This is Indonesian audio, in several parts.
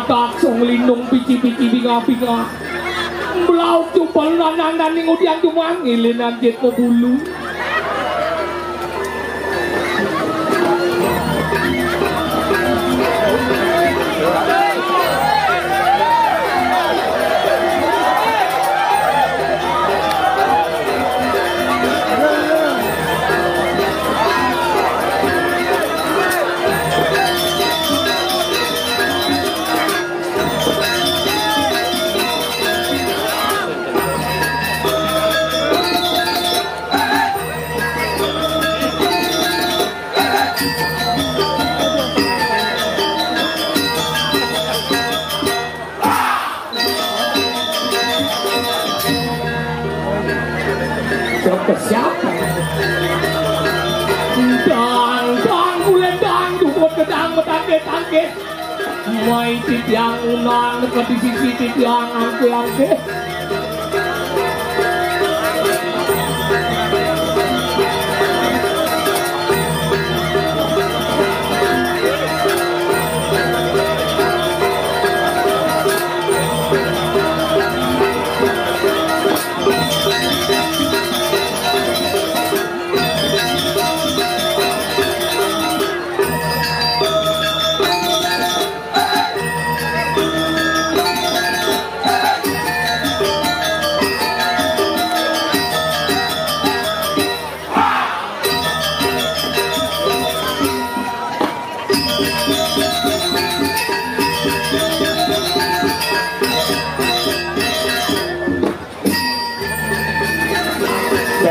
tak song lindung pici-pici binga-binga belau cupal nanan ning udian cuma ngilinan jet bulu siapa? Dang, ulen dang, dukut kedang, betangke-tangke mai titiang unang, ke di sisi titiang angke-angke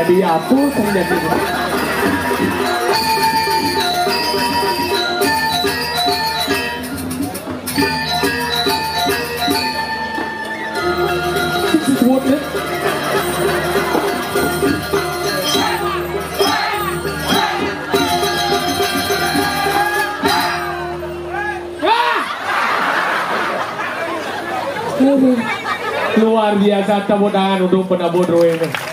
jadi apa yang jadi luar biasa tepuk tangan untuk penabodro ini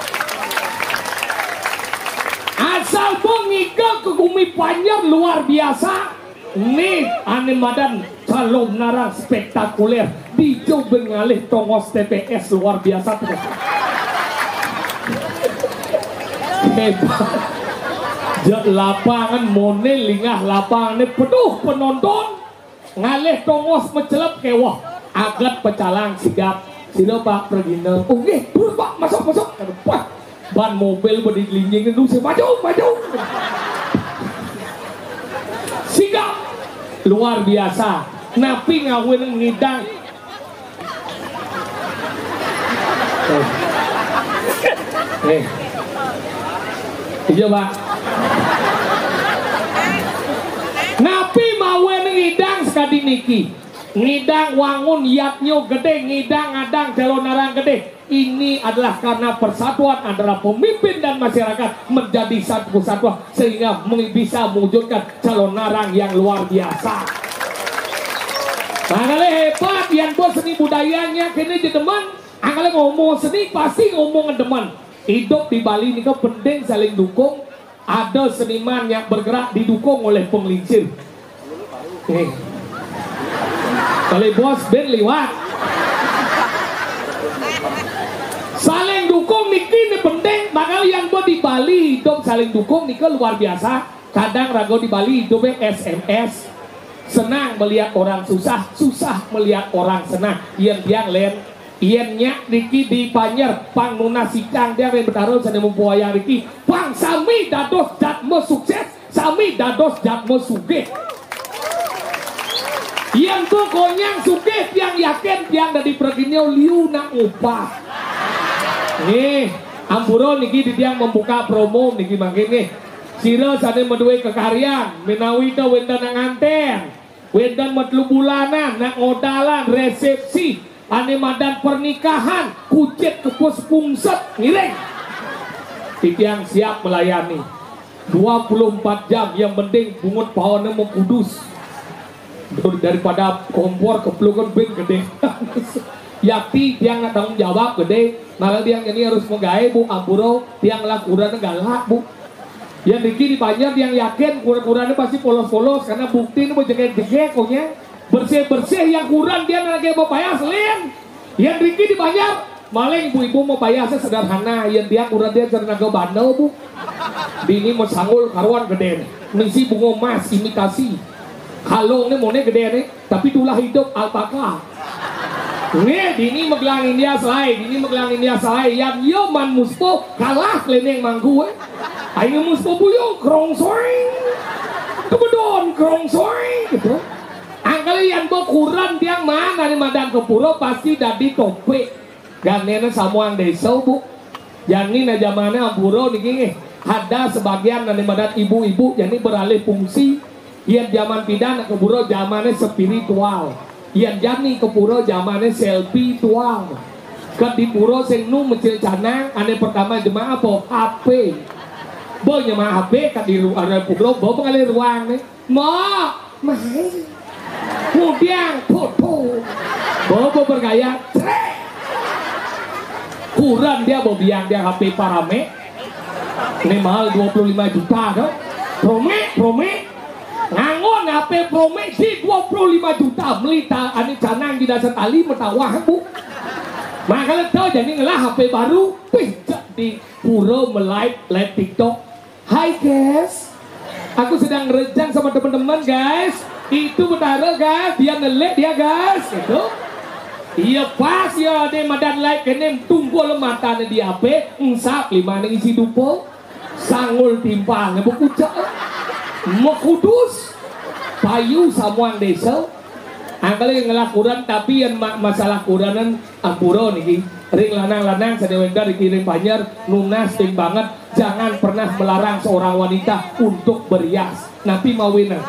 asal mengigau ke bumi panjang luar biasa nih ane madan calon narang spektakuler di Joben ngalih tongos TPS luar biasa hebat lapangan mone lingah lapangan ini penuh penonton ngalih tongos mencelap kewah agak pecalang sigap sila pak pergi nang oke terus pak masuk ke depan ban mobil berdiklinjing itu saya maju sigap luar biasa napi ngawin ngidang iya pak napi mawin ngidang sekali niki ngidang wangun yatnyo gede ngidang adang calon narang gede ini adalah karena persatuan antara pemimpin dan masyarakat menjadi satu kesatuan sehingga bisa mewujudkan calon narang yang luar biasa makanya hebat yang buat seni budayanya kini di teman angkali ngomong seni pasti ngomong teman hidup di Bali ini kan penting saling dukung ada seniman yang bergerak didukung oleh penglincir kalau bos ben liwat saling dukung niki ini penting bakal yang buat di Bali hidup saling dukung niki luar biasa kadang rago di Bali hidupnya SMS senang melihat orang susah melihat orang senang yang len nyak niki di Panyer pang nuna sikang dia bertaruh sana mempuayang niki pang sami dados jatmo sukses sami dados jatmo sugih yang pokoknya sugih yang yakin yang dari perginya liu nak upah nih ampuro niki didiang membuka promo niki makin nih sira sane meduwe kekarian menawi ta wendan nganten wendan metlu bulanan nak odalan resepsi ane madan pernikahan kucet kepus pungset ngiring didiang siap melayani 24 jam yang penting bungut pohonnya mau kudus daripada kompor keplukan ben gede yakti dia nggak tanggung jawab gede malah dia ini harus menggawe bu ampuro dia ngelakuran galak bu yang diki di Banjar yang yakin kurang-kurangnya pasti polos-polos karena bukti ini mau jegek-jegek koknya bersih-bersih yang kurang dia lagi mau bayar selin. Yang Riki dibayar, maling ibu-ibu mau bayar sederhana. Yang dia kurang dia karena ke bandel bu. Bini mau sanggul karuan gede, misi bunga emas imitasi. Kalung ini mau gede nih, tapi tulah hidup alpaka. Nih, dini meglang India selai, yang yo man muspo kalah keleneng manggu ayo muspo buyung krongsoing kebedon krongsoing gitu. Angkalian bo kurang tiang mana nih madang ke puro pasti dadi topik ganena samuang desa bu. Yang ini zamannya puro niki ada sebagian dari madat ibu-ibu jadi beralih fungsi. Yang zaman pidana ke puro zamannya spiritual. Yang jani ke puro zamannya selfie tuang. Ke di puro sing nu mencil canang ane pertama jemaah apa HP. Bo nyama HP ke di ruang puro bo pengalih ruang nih. Mo mahal. Kemudian foto. Bo bergaya trek. Kurang dia bo biang dia HP parame. Ini mahal 25 juta dong. Prome ngangon HP Prome sih 25 juta melita ani canang di dasar tali metawah bu. Makanya tahu jadi ngelah HP baru pijak di pura live TikTok. Hai guys, aku sedang ngerejang sama teman-teman guys. Itu betara guys, dia ngelek dia guys itu. Iya pas ya de madan live kene tunggu lematan di HP ngsap 5 isi dupo sangul timpang buku cak. Mekudus payu samuang desa angkali ngelakuran tapi yang masalah kuranan ampuro niki ring lanang-lanang sadewenda dikirim banyak nunas ting banget jangan pernah melarang seorang wanita untuk berias napi mawenan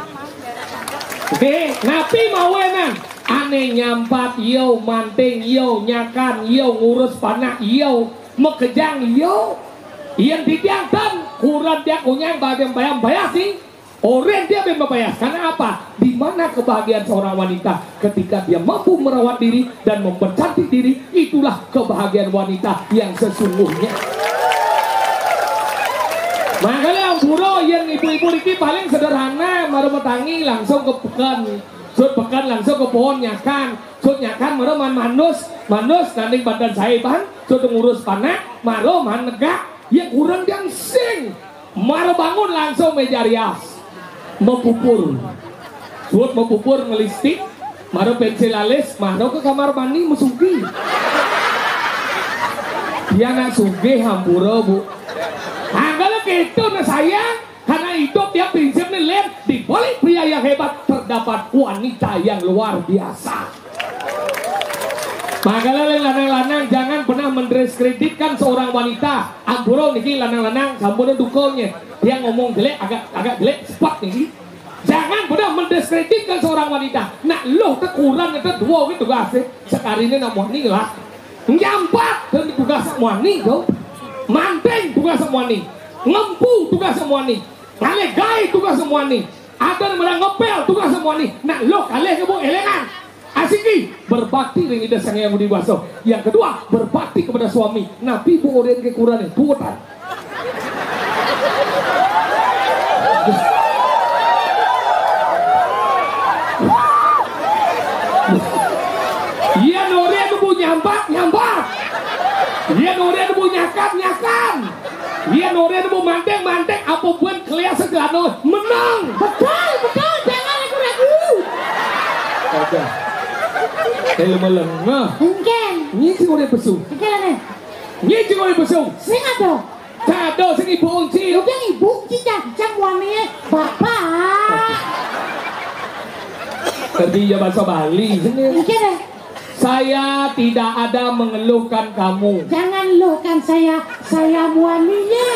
oke napi mawenan aneh nyampat yo manting yo nyakan yo ngurus panak yo mekejang yo yang didiangkan kurang dia kunyang bayang sih. Orang dia memang bayar. Karena apa? Di mana kebahagiaan seorang wanita ketika dia mampu merawat diri dan mempercantik diri, itulah kebahagiaan wanita yang sesungguhnya. Makanya ampuro yang ibu-ibu ini paling sederhana, marumatangi langsung ke pekan, sud pekan langsung ke pohon nyakan, sud nyakan maruman manus nanti badan saya bang, sud ngurus panak, maruman negak, yang kurang yang sing, maru bangun langsung meja rias. Mempupur suut mempupur ngelistik maru pensil alis maru ke kamar mandi mesugi dia nak sugi hampura bu kalau gitu nah sayang karena hidup dia prinsipnya lihat di balik pria yang hebat terdapat wanita yang luar biasa. Makanya lanang-lanang jangan pernah mendiskreditkan seorang wanita. Ampuro niki lanang-lanang sampurna dukonya. Dia ngomong jelek agak jelek spot niki. Jangan pernah mendiskreditkan seorang wanita. Nak lo kekurangan itu dua gitu tugas. Sekali ini namun nih lah. Nyampat dan tugas semua nih tuh. Manting tugas semua nih. Ngempu tugas semua nih. Ngalegai tugas semua nih. Ada yang ngepel tugas semua nih. Nak lo kalian kebo elengan. Asiki berbakti dengan ida sang yang dewasa. Yang kedua berbakti kepada suami. Nabi bu orang kekurangan tuotan. Iya nore itu bu nyampak. Iya nore itu bu nyakan. Iya nore itu bu mantek. Apapun kalian segala menang. Betul jangan ragu. Oke. Kalau melengah, engken. Ni sing ora besung. Engken ane. Ni sing ora besung. Sing ado. Tado sing ibu unci. Udah ibu unci jam wame bapak. Tadi ya bahasa Bali. Engken. Saya tidak ada mengeluhkan kamu. Jangan luhkan saya muaninya.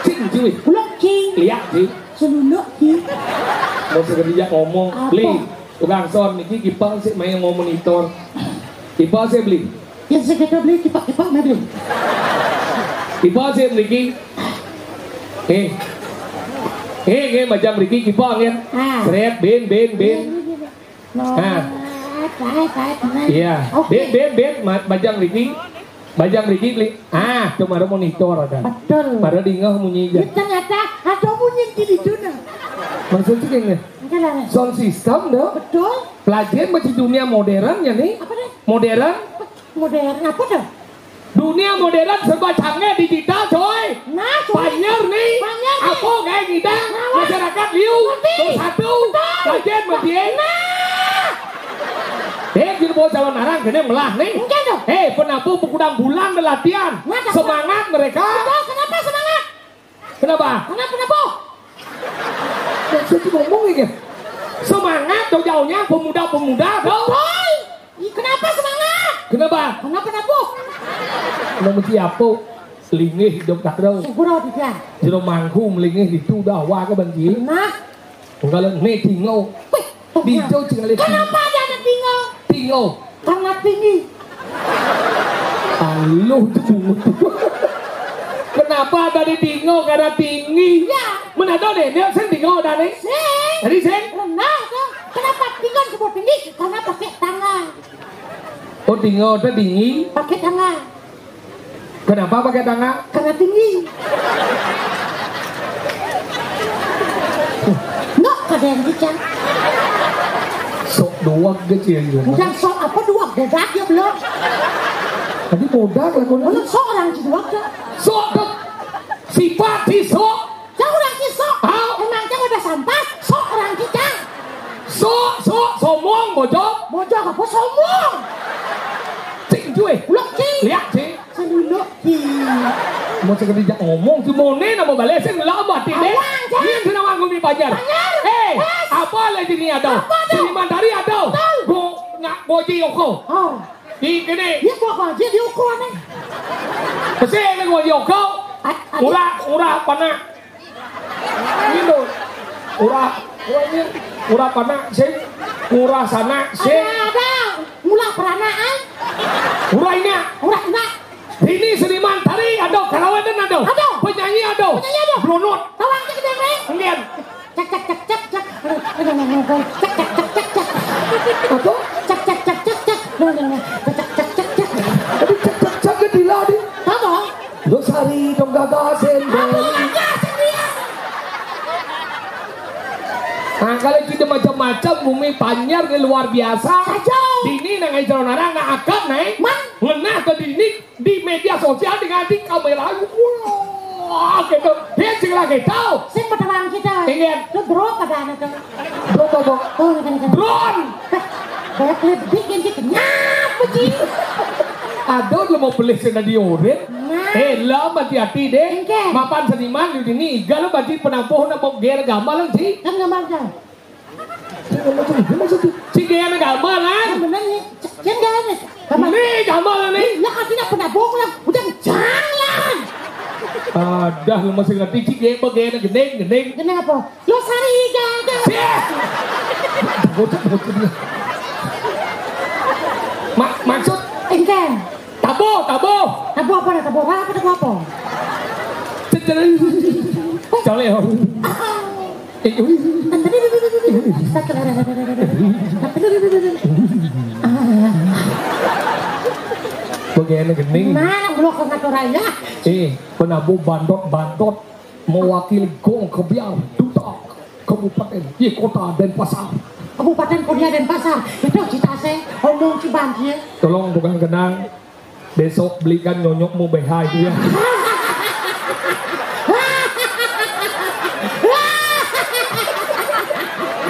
Cing cuy. Ulok cing. Lihat sih. Seluluk cing. Mau sekerja ngomong. Beli. Tukang son niki kipang sih main mau monitor. Kipang saya beli. Yang sekedar beli kipak madu. Kipang saya niki. Macam niki kipang ya. Seret ben. Iya. Ben macam niki. Bajang Riki beli. Cuma ada monitor ada. Betul. Pada dingah munyi aja. Ternyata ada munyi di sana. Maksudnya kayaknya. Sound system dah. Betul. Pelajaran masih dunia modern ya nih. Apa deh? Modern. Modern apa tuh? Dunia modern serba canggih digital coy. Nah, Banyak nih. Banyak nih. Apa kayak kita masyarakat liu. Terus satu. Pelajaran berdieng. Jadi bawa calon narang kena melah nih. Enggak dong. Penampung pengudang bulan latihan. Semangat mereka. Betul, kenapa semangat? Kenapa? Kenapa? Saya cuma ngomong ya. Semangat jauh-jauhnya pemuda-pemuda dong. Betul. Kenapa semangat? Kenapa? Kenapa? Kalau mesti apa? Selingih hidup tak đâu. Seguro tidak. Jadi mangku melingih itu dah wah ke banjir. Nah. Kalau nih tinggal. Di jauh tinggal. Kenapa ada anak tinggal? Tinggal. Sangat tinggi. Halo itu bungut. Kenapa dari tinggal karena tinggi? Ya. Mana tahu deh dia sen tinggal dari. Sing. Dari sen. Rendah tuh. Kenapa tinggal sebut tinggi? Karena pakai tangan. Oh tinggal itu tinggi. Pakai tangan. Kenapa pakai tangan? Karena tinggi. Nggak ada yang bicara. Sok doang kecil juga. Yang sok apa dua bodak ya belum? Tadi bodak lah kau. Belum sok orang si dua tuh. Sok tuh. Sifat si sok. Jangan orang si sok. Emang jangan udah sampah. Sok orang kita. Somong bojok. Bojok apa sombong? Cing cuy. Lok cing. Lihat cing. Seluluk cing. Mau sekali dia ngomong si Mone nama balai sen lama tidak. Dia senang aku di Banjar. Apa lagi ni ada? Seniman tari ada. Go nak goji yoko. Oh. Di kene. Dia gua goji dia ukur ni. Pasal ni goji yoko. Murah pana. Ini Murah pana sen. Murah sana sen. Ada. Murah peranaan. Murah ini. Ini seniman tari ada, karawanan ada. Penyanyi ada. Blonot. Tawang cek deh. Enggak. Cek. Apa? Cek. Cek ke dila di. Apa? Lo sari dong gagasen. Nah kalau kita macam-macam bumi panjang ni luar biasa. Dini nangai jalan orang nak akak naik. Ngena ke dini di media sosial dengan di kamera. Wah, gitu. Dia cakap kita. Sing peterang kita. Ingin. Lu drone ada anak tu. Drone. Oh, kan. Drone. Banyak klip bikin kita nyap begini. Ada lu mau beli senadi oren. Lah hati-hati deh. Mapan seniman di sini. Kalau bagi penampuh nak mau ger gambar sih. Kan gambar dah. Si ger gambar kan? Benar ni. Jangan ni. Ni gambar ni. Lah artinya penampuh lah. Udah jangan. Dah lu masih ngerti si ger bagian gendeng. Kenapa? Lo sari gada. Bocor dia. Maksud? Engkan. Tabo. Tabo apa? Boleh. Bagaimana gening? Mana blok kata raya? Penabuh bandot mewakili Gong Kebiau Duta Kabupaten Kota Denpasar. Kabupaten Kurnia Denpasar. Itu cita saya omong Cibanjir. Tolong bukan kenang. Besok belikan nyonyokmu BH itu ya.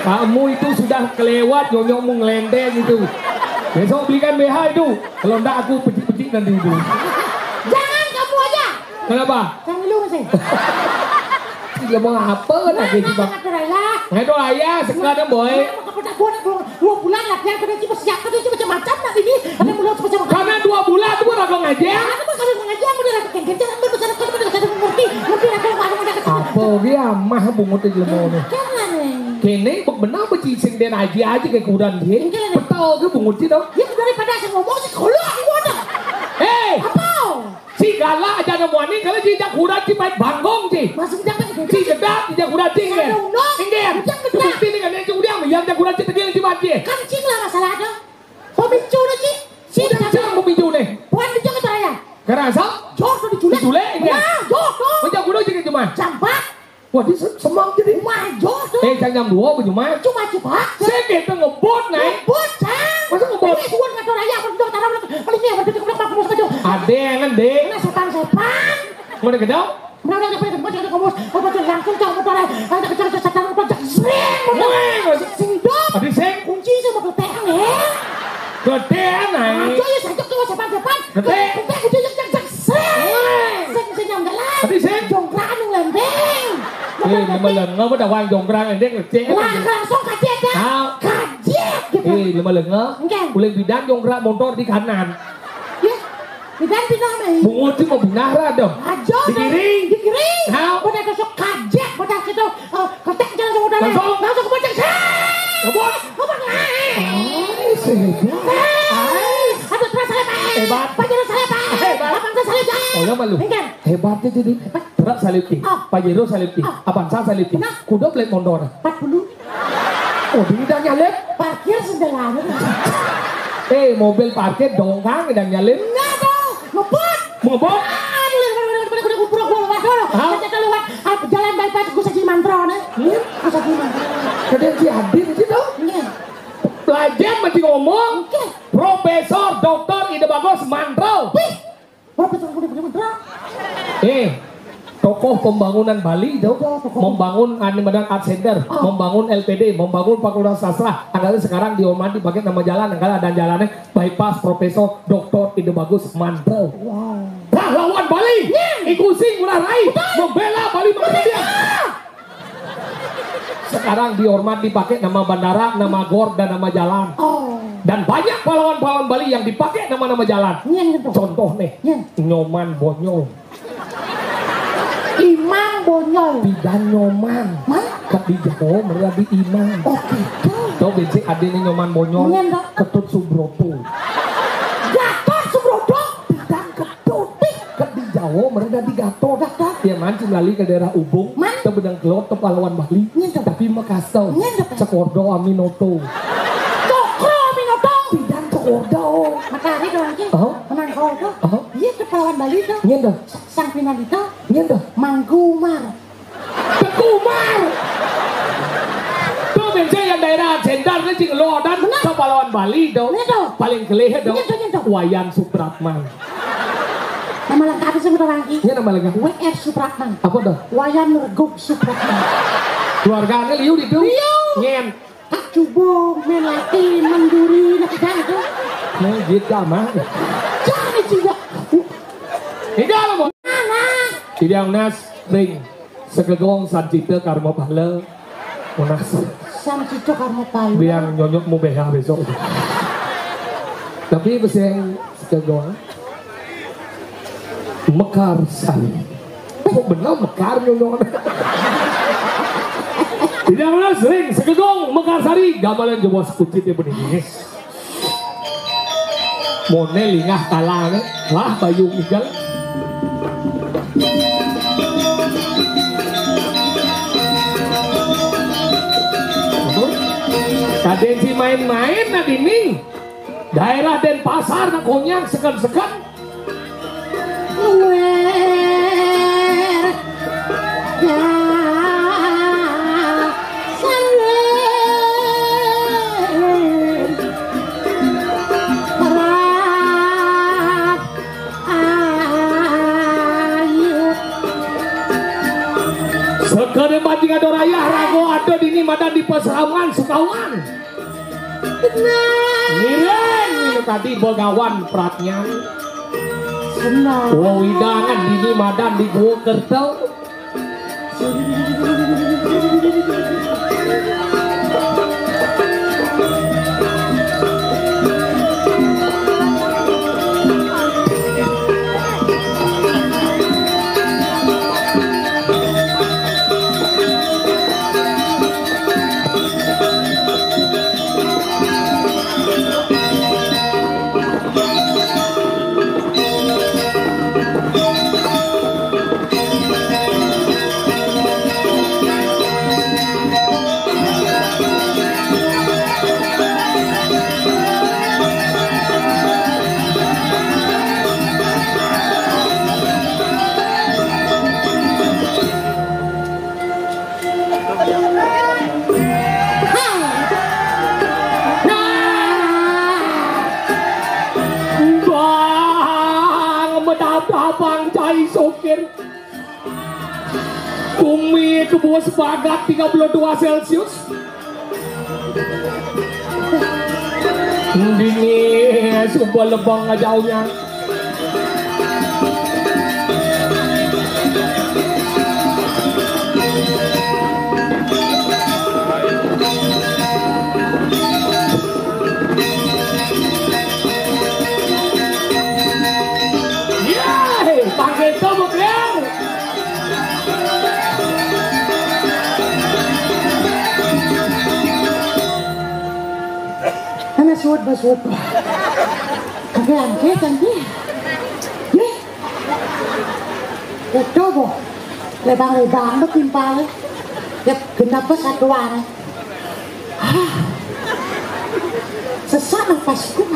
Kamu itu sudah kelewat nyonyokmu ngelendeng itu. Besok belikan BH itu. Kalau enggak aku pecik-pecik nanti itu. Jangan kamu aja. Kenapa? Jangan lu sih. Dia mau apa lagi sih bang? Itu ayah sekarang boy. Dua bulan latihan kena cuma siap kena cuma macam-macam nak ini. Ada mulut macam-macam. Karena 2 bulan itu pun aku ngajar. Aku kalau ngajar aku dah kerja aku bisa ngerti aku apa dia mah bungut itu lemon. Jangan. Kene benar becicing dia aja kayak kudan dia. Betul ke bungut itu? Ya daripada saya ngomong sih kalau aku ada. Apa? Si galak aja ada muani kalau tidak kudan si main banggong sih. Masuk jangan. Si sedap tidak kudan tinggal. Tinggal. Bukti ni kan dia kudan yang dia kudan tinggal di mati. Kancing lah masalah ada. Pemicu lagi. Si jangan pemicu ni. Puan dia jangan teraya. Kerasa? Jok tu diculik. Diculik enggak? Jok. Macam kudan juga cuma. Campak. Wah, dia semang jadi. Maju tuh. Jam 2 bagaimana? Cuma cepat. Saya kita ngebot naik. Ngebot, Cang. Masa ngebot? Kuat nggak tahu raya, berdua tanam, palingnya berdua kemudian kamu setuju. Ada kan, Dek? Nah, setan. Mana kedau? Berapa kali kamu jadi kamu langsung jauh motor, ada kejar setan motor sering. Sindok. Ada seng. Kunci sama keteang ya. Keteang naik. Aja ya saja tuh sepan. Keteang. Kunci yang sering. Seng yang dalam. Ada seng. Jongkrak nu lembeng. Lima lần ngớ bắt đầu quanh dòng răng này đen là chết. Langsung kajet ya. Kajet gitu. Lima lần ngớ. Boleh bidang dòng răng motor di kanan. Bidang nih. Bungut itu mau binara dong. Aja. Di kiri. Pada besok kajet. Pada situ ketek jalan ke motornya. Langsung ke bocah. Ngebot. Aduh terus saya Pak. Hebat. Pajero saya Pak. Hebat. Abang saya salib ya. Oh ya malu. Hebatnya jadi. Terak salibti. Pajero salibti. Abang saya salibti. Kuda plate mondor. 40. Oh di bidang nyalip. Parkir sederhana. Mobil parkir dongkang dan nyalip. Enggak dong. Ngebot. Ngebot. Jalan bypass gue saja mantra nih. Gue saja mantra. Kadang si hadir gitu. Pelajar mesti ngomong. Profesor Doktor Ide Bagus Mantro. Profesor Ide Mantro. Tokoh pembangunan Bali itu membangun Medan Art Center, membangun LPD, membangun Fakultas Sastra. Angkatan sekarang dihormati pakai nama jalan, angkatan dan jalannya bypass Profesor Doktor Ide Bagus Mantro. Pahlawan Bali, ikusi ngurah rai, membela Bali Merdeka. Sekarang dihormati pakai nama bandara, nama gor dan nama jalan. Dan banyak pahlawan-pahlawan Bali yang dipakai nama-nama jalan. Contoh nih, Nyoman Bonyol. Imam Bonyol. Bidan Nyoman. Di Jawa mereka di Imam. Oke. Tahu benci adanya Nyoman Bonyol. Ketut Subroto. Gatot Subroto. Bidan Ketut. Di Jawa mereka di Gatot. Dia mancing lali ke daerah Ubung. Kita bedang kelot ke pahlawan Bali. Tapi Makassar. Cekordo Aminoto. Cokro Aminoto. Bidan Cekordo. Matahari dong. Menang kau tuh. Iya ke pahlawan Bali tuh. Sang finalita. Manggumar. Tekumar. Tuh benci yang daerah Jendar ini cing lo dan ke pahlawan Bali dong. Paling kelihatan dong. Wayan Supratman. Nama lengkapnya sebentar lagi. Ini nama lengkap. W.R. Supratman. Apa dah? Wayan Reguk Supratman. Keluarganya liu itu. Nyen. Kak Cubung, Melati, Menduri, nak kita itu. Gitu mah. Jangan juga. Ini apa? Mana? Tidak nas ring. Sekegong sancita karma pahala. Monas. Sancita karma pahala. Biar nyonyok mau beha besok. Tapi peseng sekegong. Mekar sari. Kok benar mekar nyonyok. Tidak nas ring. Sekegong mekar sari. Gamalan jebos kucit ya begini. Mone lingah kalah. Wah bayu tinggal. Kadensi main-main nak ini daerah Denpasar nak konyang sekan-sekan sekali mancing ada raya rago ada di madan di Pasraman Sukawan. Ngiren ini tadi Begawan Pratnya. Oh hidangan di madan di Gua Kertel. bertahap-tahap bangcai sokir. Bumi ke bawah sepakat 32 Celcius. Dingin sebuah lebang jauhnya. Pakai tombol kalian. Ana suot ba suot ba? Kagyan kan dia. Ye. Ito bo. Lebang-lebang na timpal. Yap, kenapa satu orang? Sesak nafasku.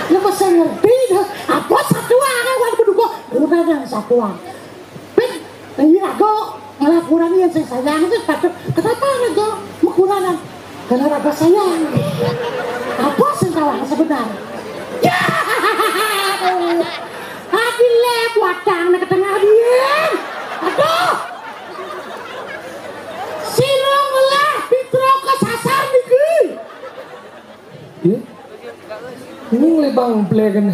Lepas saya ngerti dah. Apa satu orang wan berdua. Udah yang satu orang. Ini rago ngelakuran yang saya sayang itu patut. Kenapa rago mengkurangan? Karena rago sayang. Apa sengkawang sebenarnya? Ya, hati lep wadang nak ketengah dia. Aduh, silong lah pitro ke sasar niki. Ini lebang pelegan.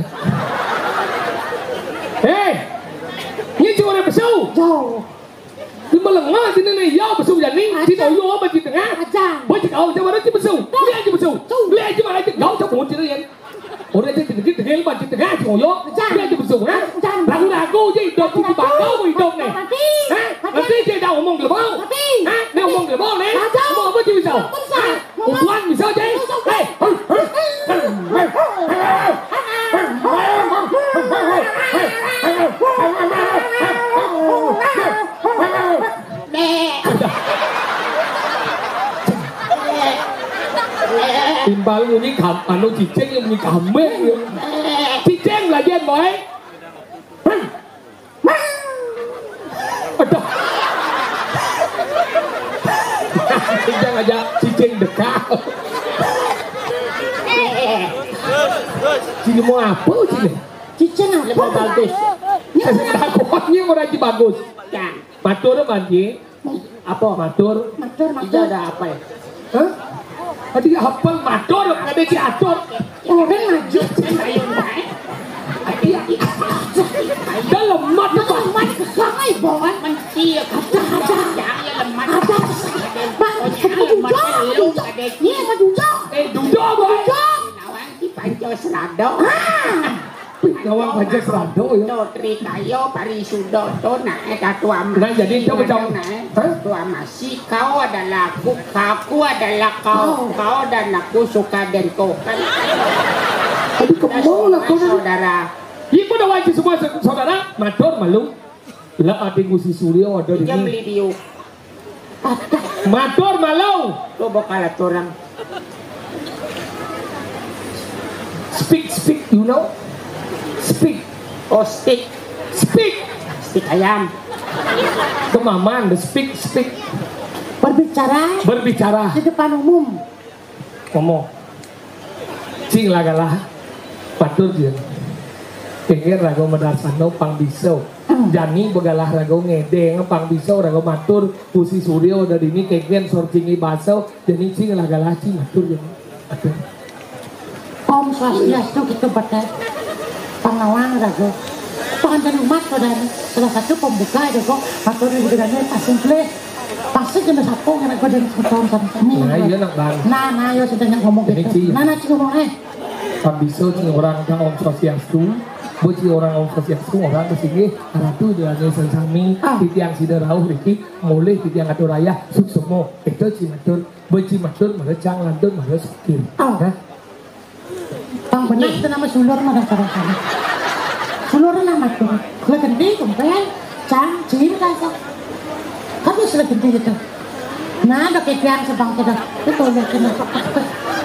Hei, ini cuma ada besau. Jauh. Lima lengah sini nih, ya besau jadi. Sini yo apa di tengah? Boleh kau coba nanti besau. Lihat aja besau. Lihat aja mana aja. Kau coba nanti lihat. Orang aja tinggi tinggi lebat di tengah cuma yo. Lihat aja besau, ha? Ragu-ragu je hidup di bangkau hidup nih. Nanti dia dah omong gelebau. Ha? Dia omong gelebau nih. Mau apa sih besau? Tuan besau je. Hei. Timbal ini anu cicing yang ini kame. Cicing là gì anh boy? Cicing aja cicing dekat. Cicing mau apa cicing? Cicing apa bagus? Takutnya orang ci bagus. Matur banji. Apa matur? Matur. Ada apa ya? Hah? Tadi hafal matur, ada ci atur. Orang maju. Dalam mat apa? Mat kesangai bawan menciak. Ada. Lemah. Ada. Ini apa duduk? Duduk boy. Nawang di panco serado. Nawang panco serado ya. Dotri kayo parisudoto na tuam. Nah jadi itu macam tuam masih kau adalah aku adalah kau dan aku suka dan kau kan. Tapi kemana kau saudara? Ibu dah wajib semua saudara. Matur malu. Lah adik si Suryo ada di sini. Beli Matur malu. Kau bakal orang. Speak, you know? Speak. Oh, speak ayam. Kemaman, the speak. Berbicara. Di depan umum. Ngomong. Cing lagalah. Patur dia. Kengir rago medasano pang bisau. Jani begalah rago ngedeng pang bisau rago matur. Pusi Suryo dari ini kengir sorcingi basau. Jadi cing lagalah cing matur dia. Om Swastiastu kita baca Pangawang rago. Pengantin umat salah satu pembuka rago. Matur dengan pasung play. Pasti jenis apa yang rago dari setahun sampai ini. Nah iya nak bang. Nah yo sedang ngomong gitu. Nah cing ngomong Pang bisau cing orang kang Om Swastiastu. Boci orang Om Swastiastu orang kesini ratu dengan sensami titiang siderau riki mulai titiang atur raya suksemo itu cimatur boci matur merecang lantur meres sakit. Pang benar itu nama sulur mana kadang-kadang. Sulur nama tuh. Kalau gede kumpul, cang, cim rasa. Kamu sudah gede gitu. Nah, ada kepiang sebang kita. Itu udah kena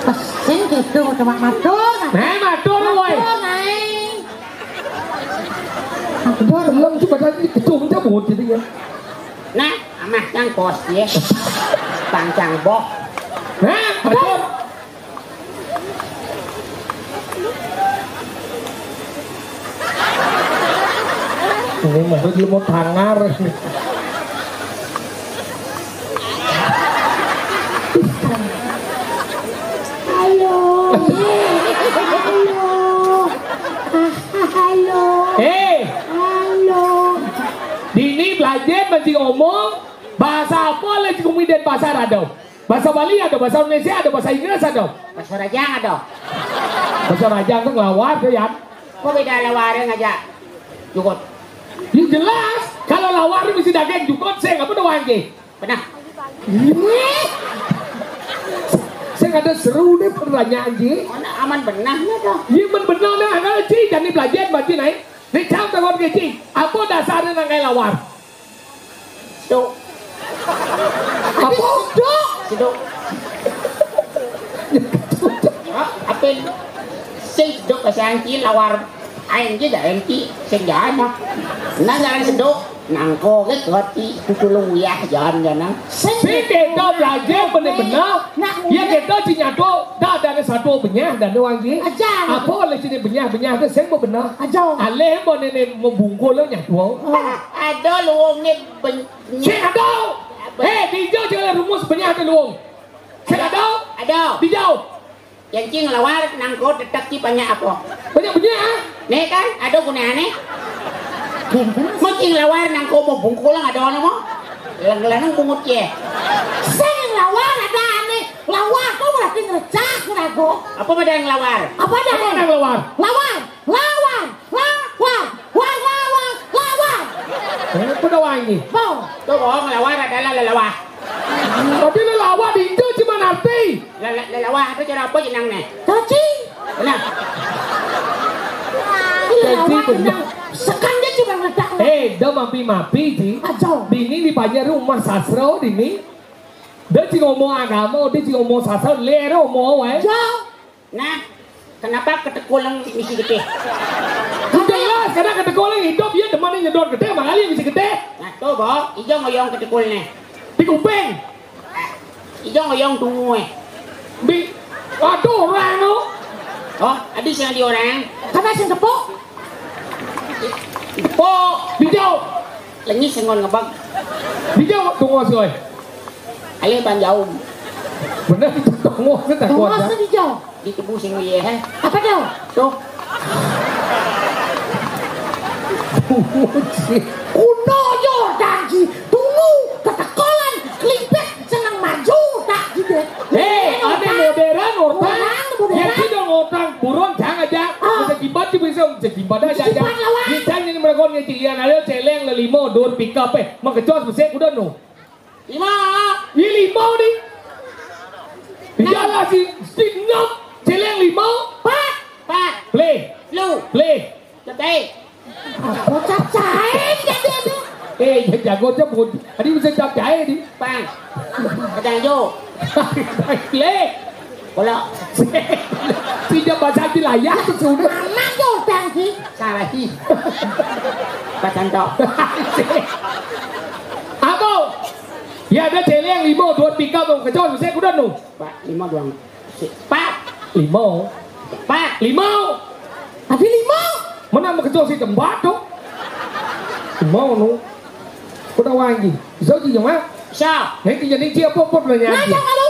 pas sen gitu cuma matur. Matur woi. Matur. Belum coba tadi ketung cabut jadi ya. Nah, amah cang pos ya. Pangcang bok. Matur. Ini mau mau tangar. Halo. Halo. Halo. Dini belajar mesti omong bahasa apa lagi kemudian pasar ada. Bahasa Bali ada, bahasa Indonesia ada, bahasa Inggris ada. Bahasa Rajang ada. Bahasa Rajang itu ngelawar tuh ya. Kok beda lawarnya ngajak? Jukut. Ya jelas, kalau lawar mesti daging jukut saya nggak pernah wangi. Pernah? Saya ada seru deh pertanyaan ji. Mana aman benahnya dah. Iya benar dah, kalau ji jadi belajar baca naik. Nih cam takut ke ji. Apa dasarnya nangai lawar? Seduk. Apa? Seduk. Apa? Seduk bahasa angki lawar. Anh chứ để em chị xem giỏi nó ra sẽ đốt nàng cô cái cửa chị tôi luôn ya giỡn rồi nó Sini kau belajar benar-benar. Ya kita cinya tu dah ada satu benyah dan doang ji. Apa oleh sini benyah tu saya mau benar. Aleh mau nenek mau bungkul lo nyatu. ada luôn nghe bình Saya ada. Di jauh jangan rumus benyah tu luang. Saya ada. Di jauh. yang cing lawar nàng cô tetap ci banyak apa Banyak benyah. nih kan ada guna nih mau cing lawar nàng cô mau bungkul lah ada orang mau lang bungut ya Sing lawar ada aneh. Lawar kau berarti ngercak rago. apa beda yang lawar Apa ada? Apa yang lawar? Lawan. Apa doang ini? Mau. tôi bảo lawar adalah lawar Tapi lawar di itu cuma arti. lawar itu cara apa jenang nih Tadi. benar Lawar tenang. Sekan dia cuma ngercak. Dah mapi ji. Ajo. Dini di banyak rumah sastra dini. Dia cuma ngomong agama, dia cuma ngomong sastra, lera ngomong Ajo. nah kenapa ketekulang misi gede Jelas, karena ketekolang hidup dia temannya nyedot gede, makanya bisa gede. nah tuh boh hijau ngoyong ketekul nih Di kuping. hijau ngoyong tunggu Waduh orang lo. oh ada yang di orang Karena sing tepuk. po Di jauh. lagi sengon ngebag Di jauh tunggu sih. ale ban jauh Benar itu tunggu kita kuat ya. Tunggu hijau. di tubuh sing ye he Apa jauh? tuh Kuno yo janji. Tunggu. Ketekolan. Klimpet. Senang maju. Tak gitu. Ada modern orang. Modern. Ya kita ngotang buron jangan aja. Bisa kibat sih bisa kibat aja. Kibat lawan. Kita ini mereka ngecilian ada celeng lelimo dor pick up makecos besek udah no. 5 Ini limau nih. Iyalah si ngap celeng limau. Pak Play. lu Cetai Bocah cair jadi itu. Ya jago ceput. Adi bisa cap cair di. Bang Kadang jo Play. Bola Tidak baca di layar tu sudah. Mama yo janji. Salah sih Pacan tok Apa? Ya ada celeng limau dor pick up makecos besek udah no. Pak 5 doang Pak Limau. Pak Limau. Ada 5. Mana makecos si tempat tu. Limau no. Udah wangi. Bisa sih cuma. Siap Nanti jadi siapa pun banyak. Nah, jangan lu.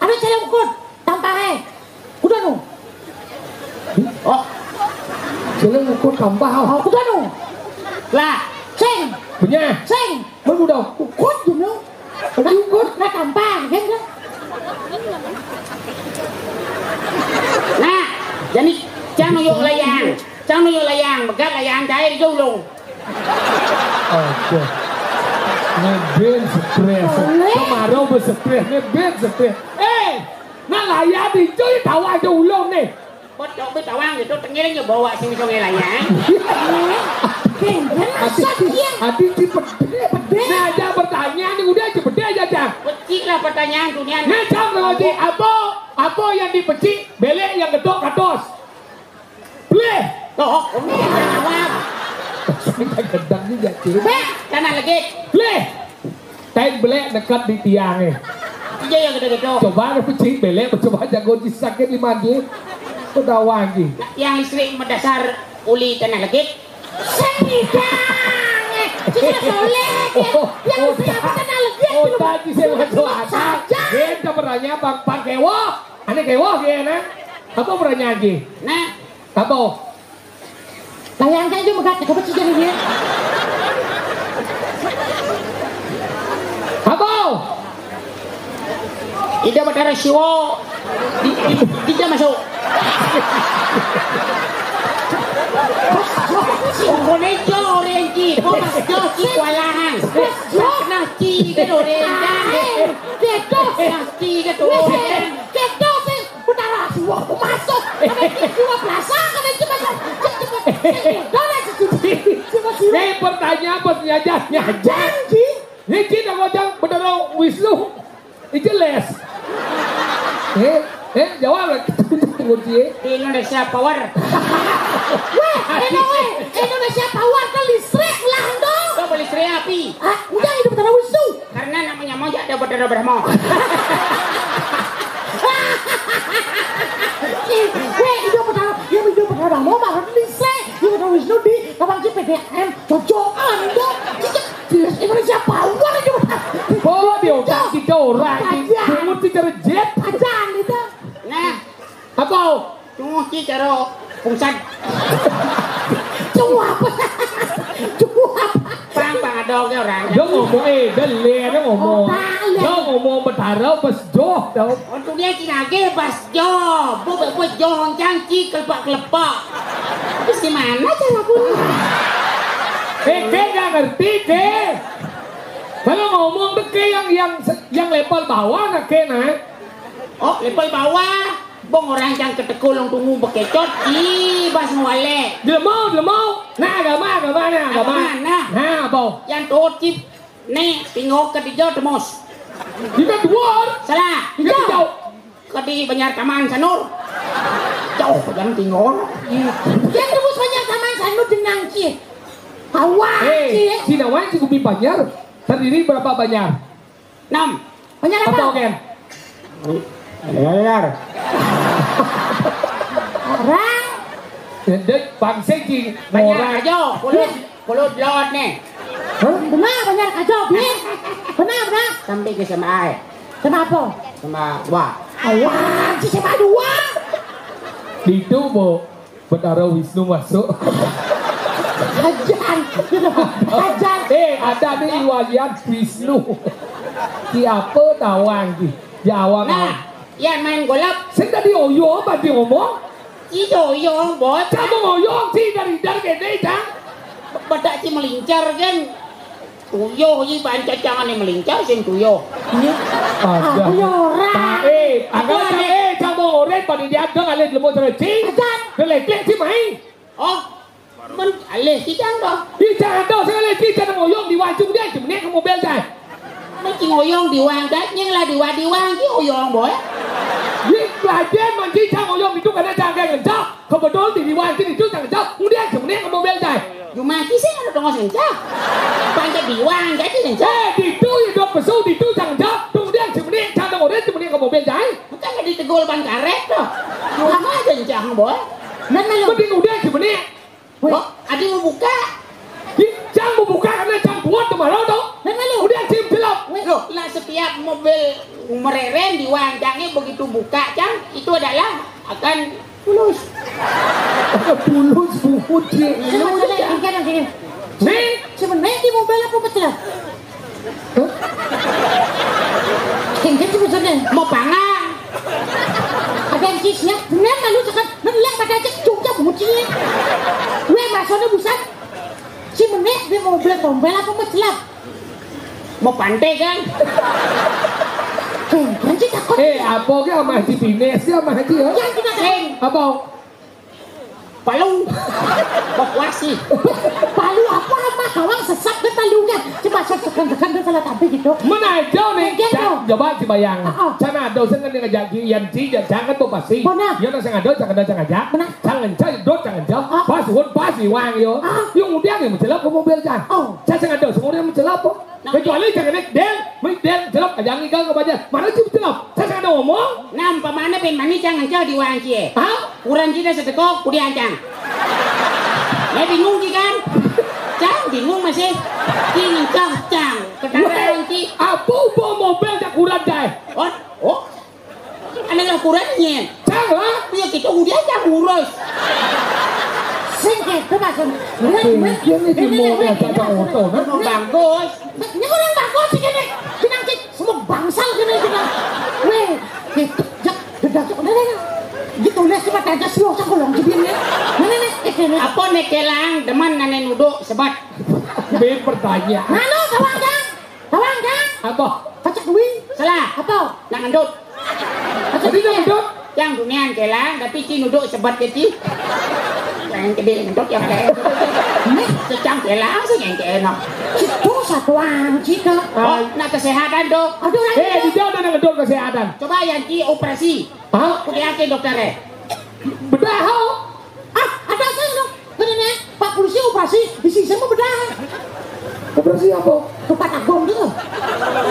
Ada saya ukut. Tanpa Udah nu. Oh Celeng ukur tambah. Udah nu. lah Sing. Punya. Sing. Mana udah? Ukut you know. Ada ukur. Nah tanpa kan kan. Nah Jadi Trang nó vô layang Begat layang cair vô luôn Oke. Neben stres. Kemarau berstres. Neben stres. Nah layar di cuy tahu aja ulung nih. Bớt chỗ biết tao ăn thì tôi nghe đến nhiều bộ ạ Xin cho nghe layang Hati si pedih. Nah aja pertanyaan ini udah aja pedih aja Cang. Pecik lah pertanyaan dunia Nah Cang kalau di apa yang dipecik belek yang gedok katos. Boleh. Tuh cũng nghe ra nào á Saya gedang juga cuy. Bek Kanan lagi Boleh. Kain belek dekat di tiang nih. Iya yang gede-gede Coba ada pecik belek coba jago disakit 5G. Udah wangi. Yang istri mendasar uli kanan lagi Sing. soleh yang saya kenal lagi oh tadi saya masuk atas kita bertanya bang kewo aneh kewo gini apa bertanya lagi Nah, apa bayangkan itu megati kau pecah jadi dia apa ida Batara Siwo dia masuk. Indonesia orange, kau masuk di Kualahan. Nah, ci kan orange. Nasi kan orange. Kedo sih Batara Siwo aku masuk kami cuma plaza kami cuma Nih pertanyaan pertanyaannya janji ini kita ngomong bener Wisnu itu les jawab lagi tunggu dia Indonesia Power. weh Indonesia Power kan listrik lah dong Kau boleh istri api. udah itu Batara Wisnu Karena namanya moja ada Batara Brahmo. weh itu Batara mau marah listrik itu Batara Wisnu di kapan sih PDM cocokan dong Indonesia Power itu oh dia udah kita orang tunggu kita jet ajan itu Nah, apa tunggu ci cara pungsat. cuap Bang ada ke orang. dia ngomong dia dia ngomong Batara pas joh tau Untuk dia Cina ke pas jo, buat jo cangci kelepak. Terus gimana cara pun? Ke nggak ngerti ke kalau ngomong tuh ke yang level bawah nak ke nah Oh, level bawah. Bong orang yang ketekulung tunggu bekecot di bas muale. dia mau nah agama nah bau Yang totip nih tinggal ke di Jawa Temos. kita keluar Salah. kita jauh Ke di Banjar Kaman Sanur. Jauh yang tinggal. yang terus banyak sama sanu dengan ki awak si Nawan si Kupi Banjar terdiri berapa banyak 6. banyak apa apa Ken Dengar. orang dia bangsa ki Banyak orang aja. Kulut lot nih. benar banyak aja nih benar Sampai ke sama ai. sama apa Sama wah. awak si sama dua di itu mau Batara Wisnu masuk ajan ada nih walian Wisnu siapa tawang ki Jawa Nah, yan main golap. saya tadi oyo apa dia ngomong Iyo bot. kamu ngoyo sih dari gede kan Badak si melincar kan. Tuyo ji banca jangan yang melincar sing tuyo. aku orang agak kamu orang pada dia ada kali dia mau terci kelek sih main Oh, men alih si jang dah. Jangan tahu sekali kita ngoyong di wajung dia cuma ke mobil saya. Mấy chị ngoyong diwang đấy nhưng là diwang chứ ngoyong boy. Ini pelajar manci cang ngoyong itu karena jangan kencang. Kebetulan di wajung itu jangan kencang. Kemudian cuma ke mobil saya. Cuma sih ada dong kencang. Panjat diwang đấy chứ kencang. Itu ya dok pesu itu jangan kencang. Kemudian cuma jangan orang cuma ke mobil saya. Bukan nggak ditegol ban karet tuh. Lama kencang boy. dan lalu Kemudian cuma Oh, ada mau buka. Jangan membuka karena jangan buat kemarin dong. dan lalu Kemudian sim celap. Loh, lah setiap mobil mereren diwangcangnya begitu buka cang itu adalah akan tulus. Tulus buhut sih. kan gini Nih, sebenarnya di mobil apa betul Kengkeng sebenarnya Mau pangang. ada yang kisnya benar lalu sekan menelak pada cek cungca bucinya gue masuknya busan si menek di mobil apa betul Mau pantai kan? Kengkeng sih takut apa ke sama Haji Bines ya sama Haji ya? yang kita Sing, Apa? palu. Evakuasi. palu apa gawang sesat ke palunya coba saya tekan dia salah tapi gitu Mana aja nih? Coba dibayang. Oh. Jangan ada saya ngajak Yan Ci jangan pasti. Mana? Ya saya ada jangan aja. Mana? Jangan cai dot jangan jauh. Oh. Pas wang yo. Yung kemudian yang mencelap ke mobil jangan. Oh. Saya ada semua yang mencelap kok. Kecuali jangan naik del celap jangan ikan ke badan. Mana sih mencelap? Saya ada ngomong. Nah, umpamanya pen mani jangan jauh diwang cie. Hah? Kurang kita sedekah kudian cang. Ya bingung sih kan? Cang bingung masih. Di ukurannya. Jangan. Ya kita udah aja urus. Sing itu macam. Dia ini mau ngajak oto, kan? Mau bagus. Ini kurang bagus sih ini. Pinang semua bangsal gini kita. Weh, gitu. Udah. Gitu lihat cuma aja sih usah kolong jebinnya. Ini. Apa nekelang deman nane nuduk sebat. Ben pertanyaan. Halo, tawanggang. Apa? Pacak duit. Salah. Apa? Nang nuduk. Tadi dia ngendut. Yang dunia kelang tapi si nuduk sebat kecil. Yang gede nuduk yang kayak. Secang kelang sih yang enak. Itu satuan cita. Oh, nak kesehatan dok. Aduh, Di dia udah ngendut kesehatan. Coba yang ki operasi. Hah? Aku yakin dokternya. Bedah ho. Ada saya dong. Ini Pak polisi operasi di sini mau bedah. Operasi apa? Tempat agong gitu.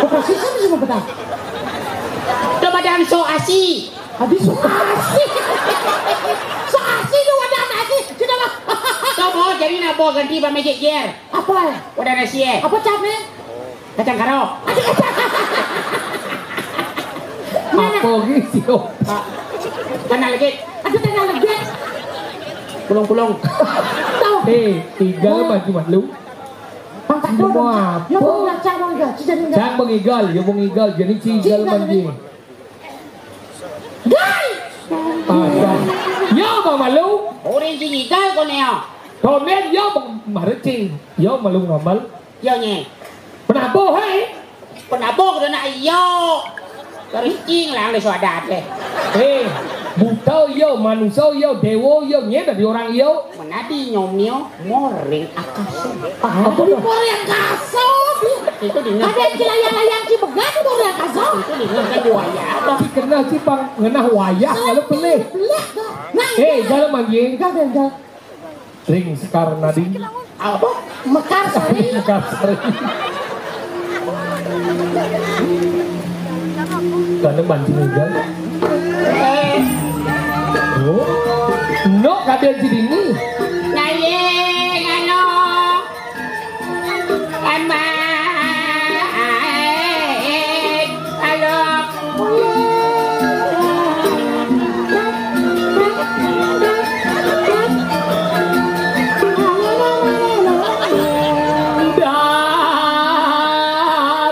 Operasi saya bisa bedah. Coba dan so asi. Habis soasi. Soasi itu wadah nasi. Sudah lah. Coba jadi nabo ganti pamejek jer. Apa? Udah nasi ya. Apa capnya? Kacang karo. Apa gitu? Mana lagi? Aduh tengah lagi. Pulung-pulung. Tahu. Tinggal bagi malu. Pangkat dulu. Semua Ya apa? mau ngacang mau enggak? Jadi enggak. Jangan mengigal, ya mengigal jadi cigal mandi. Guys. Ya bang malu. Orang singigal ko niya. Kemudian ya bang maricing, ya malu ngamal. Yo nye. Kenapa hei? Penabok doon na iyo. Kerincing lang na suadat eh. Buta yo, manusia yo, dewa yo, nye dari orang yo. Manadi nyom niyo. Moring akaso. Apa Di tuh? Korea kasar. Itu dingan. Ada yang cilayang-layang cibegat di Korea kasar. Itu dingan kan buaya. Tapi kena cipang, kena wayah kalau pelih. Belak. Nah, Jalan manggil. enggak. Ring sekarang nadi. Apa? Mekar sari. Karena banci meja. Oh, no kadang di sini. Ngayeng ano. Ama. Alok.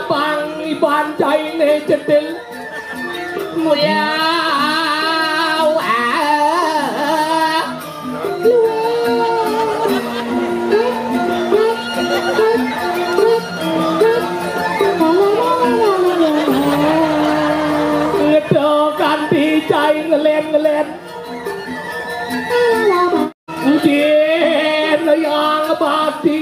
Bang iban cai ne cetil. Mulaw. Itu ganti cai ngelen. Jen yang bati.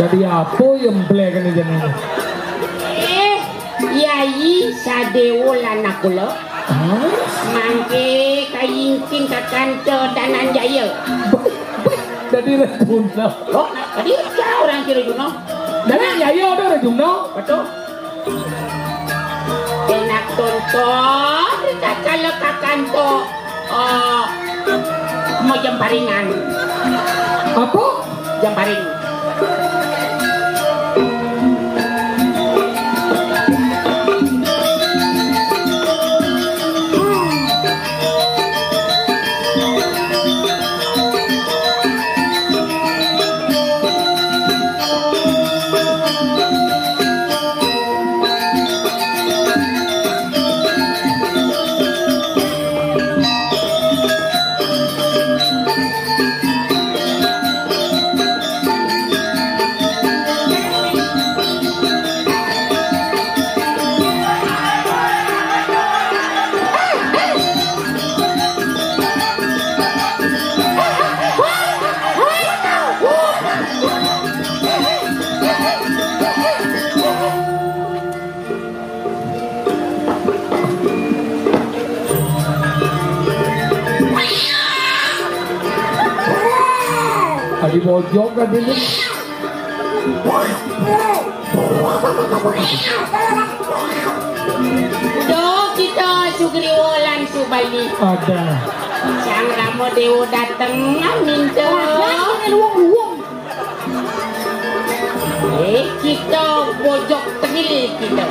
Jadi apa yang belakan ini jadi? Yai sadewo lanak kula. Mangke kayingking kakanto danan jaya. Jadi rejuna. Oh, tadi orang kira juno. Danan jaya udah rejuna. Betul. Enak tonton kalau kakanto mau jamparingan. Apa? Jamparing. Tadi bojong kan ini. Do kita sugriwolan subali. Ada. Sang Ramo Dewa dateng amin do. Luang-luang. Kita bojok tegil kita.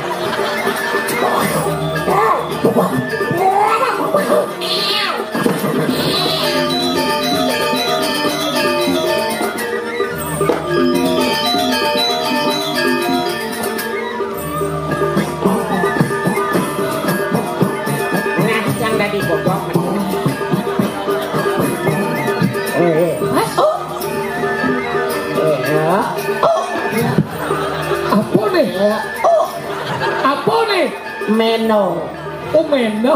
Nah, sang tadi bojok. Apa nih? Apa nih? Meno. Oh meno.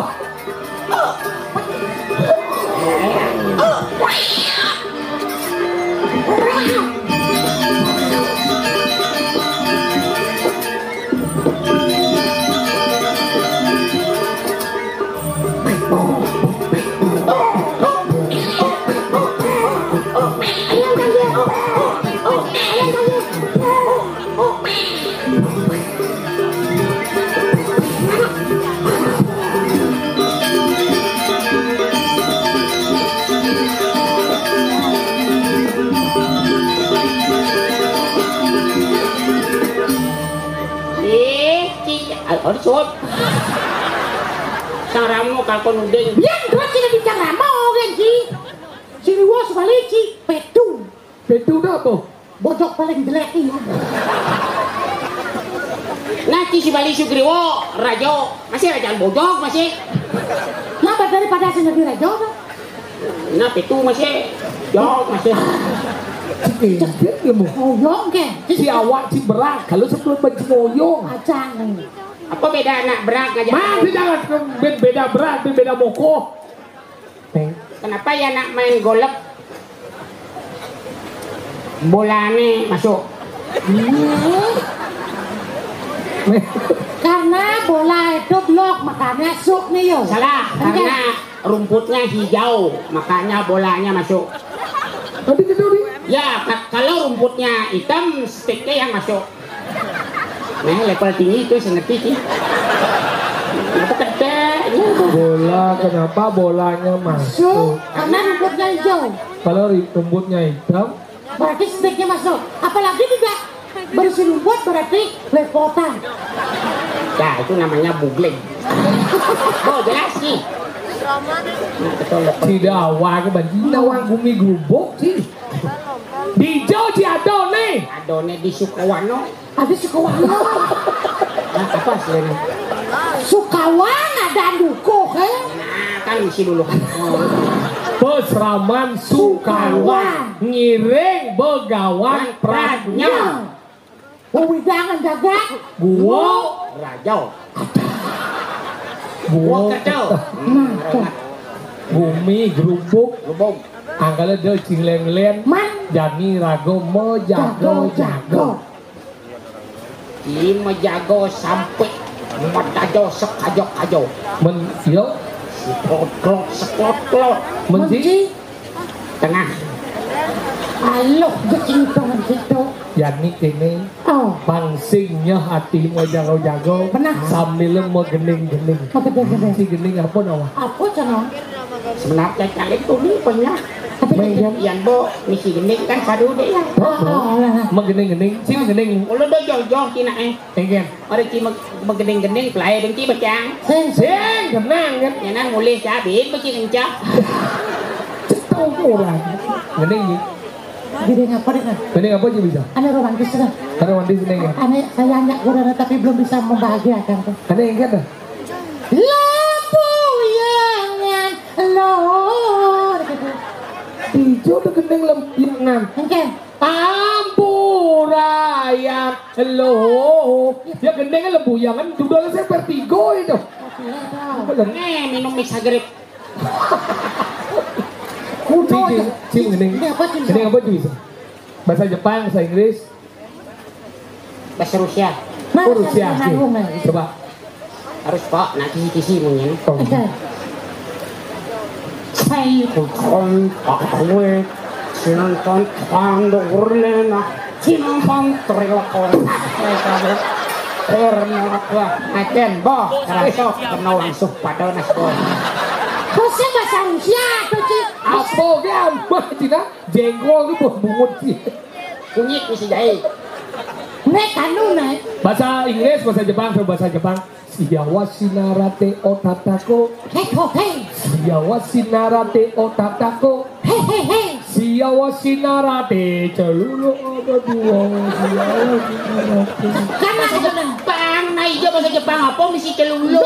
Ở suốt sang Ramo kakon udeng. Biar dua sini bicara mau kan sih. Sini was balik sih petu. Petu dah apa? Bojok paling jelek ini. Nanti si Bali Sugriwo Rajo masih rajaan bojok masih. Kenapa daripada sendiri raja? Nah petu masih. Jok masih. Cekit lemu. Ngoyong ke? Si awak si berat kalau sebelum ngoyong. Acang nih. Apa beda anak berat aja? Masih jangan beda berat, beda moko. Kenapa ya nak main golek? Bolanya masuk. Karena bola itu blok makanya masuk nih yo. Salah, karena rumputnya hijau makanya bolanya masuk. Nanti keduri. Ya, kalau rumputnya hitam, sticknya yang masuk. Nah, level tinggi itu saya ngerti sih. Itu gede. Bola, kenapa bolanya masuk? Karena rumputnya hijau. Kalau rumputnya hitam, Berarti sticknya masuk. Apalagi tidak bersih rumput berarti lepotan. Ya, itu namanya bugling. Oh, jelas sih. tidak awak banjir awak bumi gubuk sih. Dijauh si Adone. Adone di Sukawano. Ada Sukawano. Nah, apa sih? Sukawan ada duko kan? Nah, kan isi dulu. Pesraman Sukawan ngiring begawan Pradnya. Wewidangan jaga. Gua Rajau. Gua kacau. Bumi gerubuk Lubung. angkala dia cingleng-leng Man. jani rago mo jago. Lima jago sampai matajo sekajo-kajo. Men yo Seklot. menji Tengah. Aloh jecing tangan situ. yani kene Oh. pangsingnya hati mo jago Benar. sambil mo gening-gening. Apa dia? Si gening apa nawa? Apa cina? Sebenarnya kali itu nih banyak. Yang bo misi gening kan padu deh ya. Mo gening-gening, si gening. Kalau do jauh-jauh kina Engken. Orang cuma begening-gening pelai dengki bacang. Sing tenang kan. Nyanan mulai cabai bagi kencang. Tahu orang. Gening ni. Gede ngapa dengan? Gening apa je bisa? Ane romantis dah. Karena mandi gening ya. Ane sayangnya kurang tapi belum bisa membahagiakan tuh. Ada engken dah. Lampu yangan lor. Hijau tu gening lempiangan. Engken. Ampurayan hello. Ya gendengnya lembuyangan judulnya saya vertigo itu. Minum mix agrip. Kudo aja. Cim gendeng. Ini apa cim? Gendeng apa bisa? Bahasa Jepang, bahasa Inggris. Bahasa Rusia. Rusia. Coba. Harus pak, nak kisi-kisi mungkin. Engken. Saya kontrol, Sinonton pandur lena, sinonton trilakon. Wah, ajen boh, kerasok kena langsung pada naskon. Khususnya bahasa Rusia tuh Ci. Apa gampang Cina? Jengkol itu buat bungut sih. Kunyit bisa jahit. Nek kanu nek. Bahasa Inggris, bahasa Jepang, bahasa Jepang. Siyawa sinarate otatako. Hei. Siyawa sinarate otatako. Hei. Siyawa sinarate celulu ada dua. Siyawa sinarate. Kan bahasa Jepang, nah iya bahasa Jepang apa misi celulu.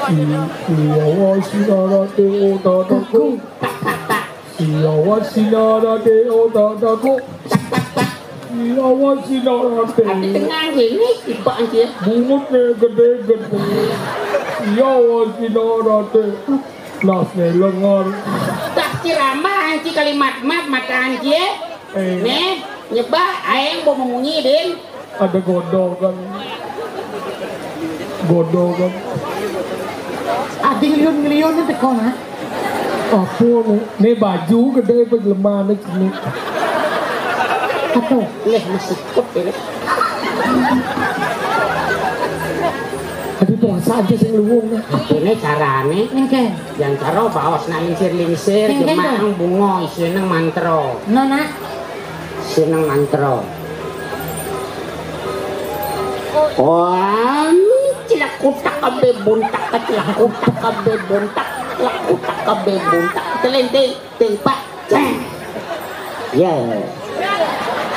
Siyawa sinarate otatako. Siyawa sinarate otatako. Siyawa sinarate. Di tengah ini tiba aja. Bungutnya gede-gede. Siyawa sinarate. Lasnya lengar. Tak ceramah anci kalimat mata anci. Nih, nyebah aing mau mengunyi din. Ada godokan. Ada ngelion itu kona. Apa nih? Nih baju gede lemah nih sini. Apa? Leh masih kut ini. Aduh puasa aja sih luwung nih. Ini carane. Engke. Yang cara bawas na lingsir jemaang bungo isineng mantro. Nona. Sineng mantro. Wah, cilakutak kabe buntak cilakutak kabe buntak cilakutak kabe buntak telente tempat. Ya.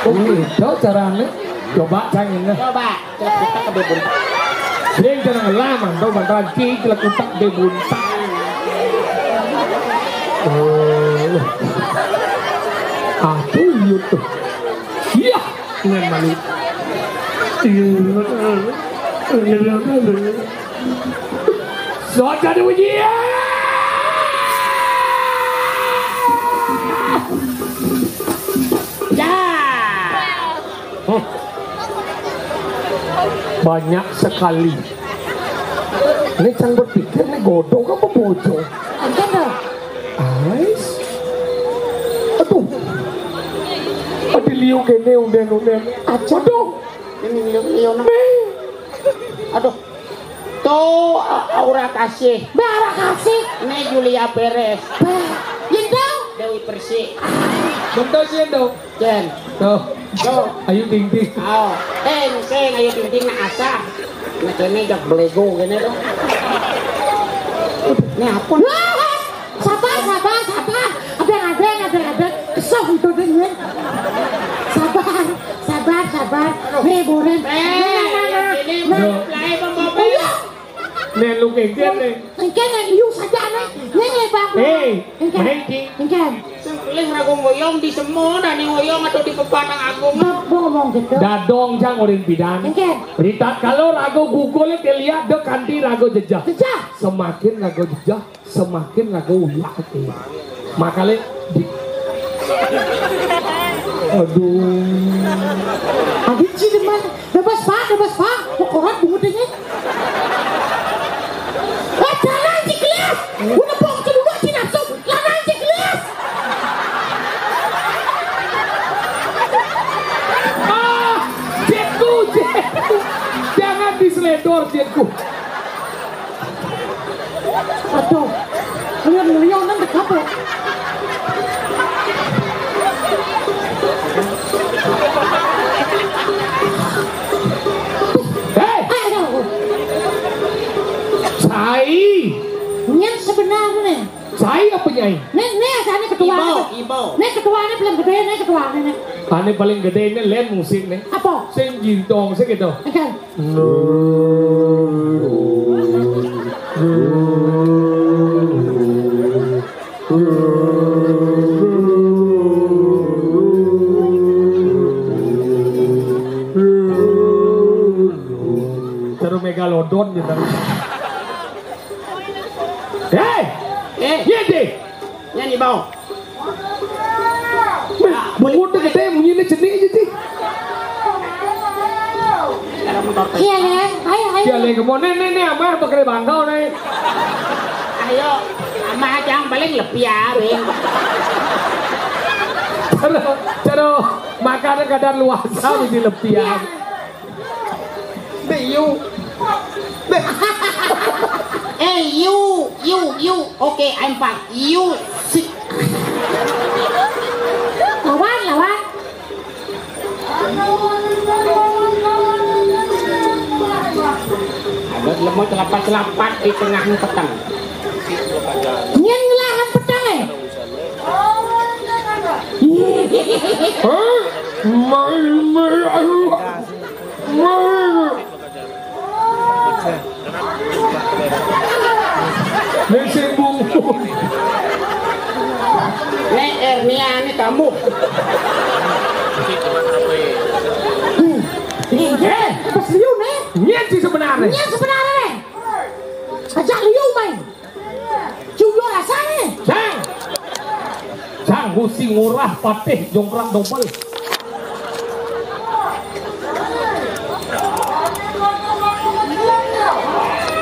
Itu caranya. Coba cangin. Coba cilakutak kabe buntak. Dia jangan lama, tau bantaran ki cilakutak bebuntak. Aku itu. Iya, dengan malu. Soal jadi ujian. Ya. Banyak sekali. Ini can berpikir nih godong apa bocor? Engke dong. Ais. Aduh. Adi liu kene unden. Aduh. Ini liu. Aduh. Tuh aura kasih. Bara kasih. Ini Julia Perez. Yendau. Dewi Persik. Bentar sih dong. Jen. Tuh. Tuh. Ayo ting. Oh, seng ayo ting na asa. Nah kene jak belego gini dong. Ini apa? Sabar. Ada. Kesel itu dengan. Sabar. Nih buren. Ini mulai pembawa. Nen lu kengken nih. Engke nek liu saja nih. Nih Bang. Main ting. Engke. Sengkeling ragu ngoyong di semua dan ngoyong atau di pepanang agung. Ngomong gitu. Dadong jang orang bidan. Engke. Berita kalau rago Google dia lihat dok kanti rago jejak. Semakin rago jejak, semakin rago uyah hati. Makanya di. Aduh. Adit sih deman. Bebas pak. Pokoknya bungutnya. Jalan di kelas. Udah bong kedua di nafsu. Jalan di kelas. Jetku. Jangan diseledor jetku. Aduh. Ngelion nanti kapok. Cai. Yang sebenarnya. Cai apa nyai? Nih asane ketua. Ibo. Nih ketuanya belum gede nih ketuanya. Ane paling gede ini len musik nih. Apa? Sing gintong sih gitu. Oke. Terus megalodon gitu. Iya deh. Nyanyi bau. Bungut gede bunyinya jenis aja sih. Iya Leng, ayo. Iya Leng, kemana nih amar pakai bangkau nih. Ayo, macam paling lebih aring. Cara makanan kadar luasa di lepian. You. You. Okay, I'm back. You. Sit. Lawan. Ada lemot celapat di tengah petang. Nyen ngelahan petang eh. Nek Ernia ini kamu. Pas liu nih. Nyen sih sebenarnya. Nyen sebenarnya nih. Ajak liu main. Juga rasanya. Sang gusi ngurah patih jongkrak dompel.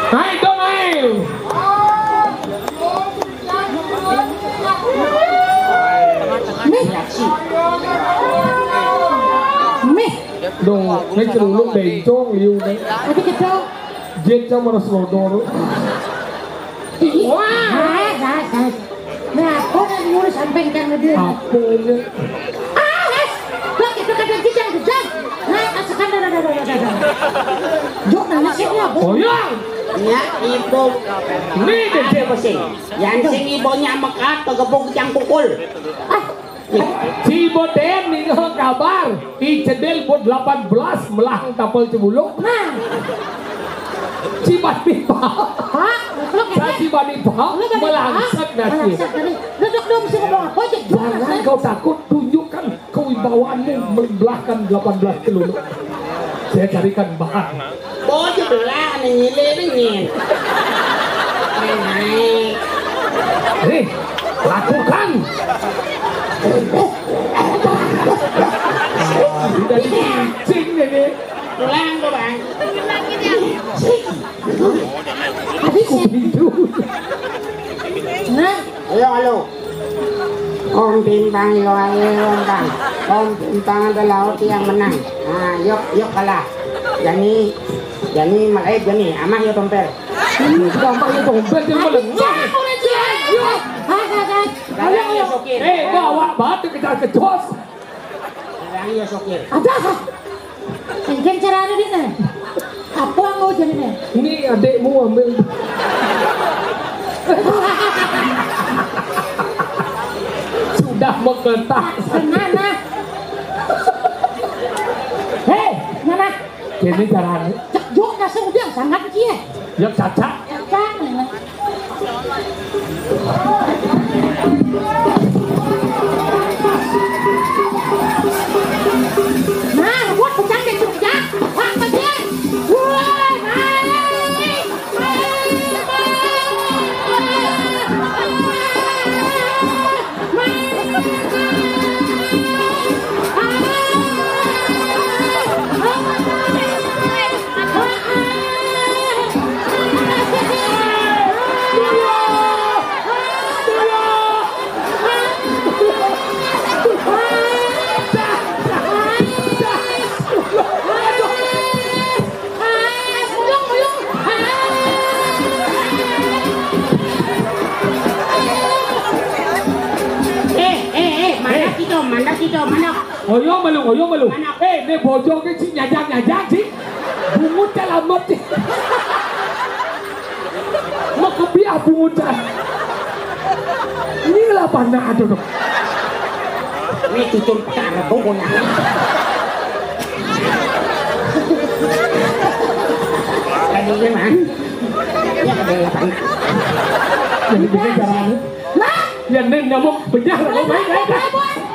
Hai dong ayo. Meh. Dong, mấy cái đồ lúc đầy cho người yêu đấy. Tapi kita. Giết cho mà nó sổ đồ đó. Nah, kau nak ngurus sampaikan ke dia. Apa ini? Lagi tu kata kijang. Nah, asalkan dah. Jok nak nasi apa? Oh ya, Ya, ibu. ini deh Siapa sih? Yang sing ibunya mekat tegepuk yang pukul. si Boden ini kabar di Cedel buat 18 melang tapel Cebulung. Nah, Si Bani Pak, Pak, si Bani Pak melangsak nasi. Duduk dong mesti ngomong apa aja. Jangan kau takut, tunjukkan kewibawaanmu membelahkan 18 kelulu. Saya carikan bahan. Bocah belah nyilih. Nih, lakukan. Tidak dicing ini. Pulang tuh bang. Habis itu. Nah, Halo. Om Bintang Om Bintang adalah yang menang. Nah, yuk kalah. Jadi malai jadi amah ya tompel. Gampang itu dompet yang melengah. Bawa batu kejar-kejos. Iya sokir. ada. Mungkin cara ada di sana. Apa yang mau jadi nih? Ini adekmu ambil. Sudah menggetak. Nana. Hei, Nana. Ini caranya. Cak jok nasi udah sangat kia. Ya caca. Cak. Nah, buat pecah deh juga. Wah, pecah. Wah, mana? Oyong malu. Ini bojong ke sih nyajang sih. Bungut calamet sih. Mau kebiah bungut ini lah panah tuh. Ini cucun cara pokoknya. Tadi gimana? Ya ada panah. Jadi begini caranya. Nah, ya nên nyamuk bedah lah kau main.